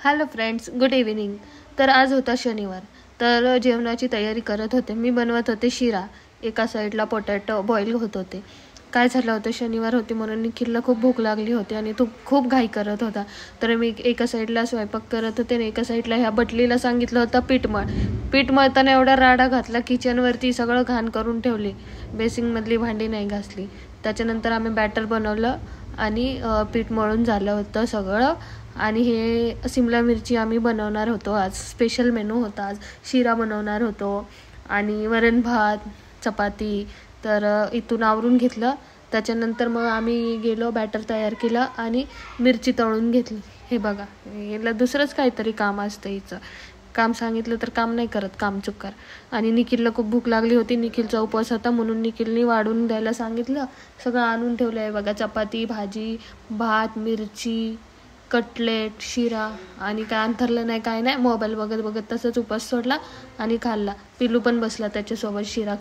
Hello friends, good evening. तर आज होता शनिवार. तर जेवणाची तयारी करत होते. मी बनवत होते शिरा. एका साईडला पोटॅटो बॉईल होत होते. काय झालं होतं, शनिवार होते म्हणून निखिलला खूप भूक लागली होती आणि तो खूप घाई करत होता. तर मी एका साईडला स्वयंपाक करत होते आणि एका साईडला ह्या बटलीला सांगितलं होतं पीठ मळताना एवढा राडा घातला, किचनवरती सगळं घाण करून ठेवली. बेसिंगमधली भांडी नाही घासली. त्याच्यानंतर आम्ही बॅटर बनवलं आणि पीठ मळून झालं होतं सगळं. आणि हे सिमला मिरची आम्ही बनवणार होतो. आज स्पेशल मेनू होता. आज शिरा बनवणार होतो आणि वरण भात, चपाती. तर इथून आवरून घेतलं. त्याच्यानंतर मग आम्ही गेलो, बॅटर तयार केलं आणि मिरची तळून घेतली. हे बघा, याला दुसरंच काहीतरी काम असतं. हिचं काम सांगितलं तर काम नाही करत, काम चुकार. आणि निखिलला खूप भूक लागली होती. निखिलचा उपवास होता म्हणून निखिलने वाढून द्यायला सांगितलं. सगळं आणून ठेवलं आहे बघा. चपाती, भाजी, भात, मिरची, कटलेट, शिरा. आणि काय अंथरलं नाही, काय नाही. मोबाईल बघत बघत तसंच उपवास सोडला आणि खाल्ला. पिलू पण बसला त्याच्यासोबत शिरा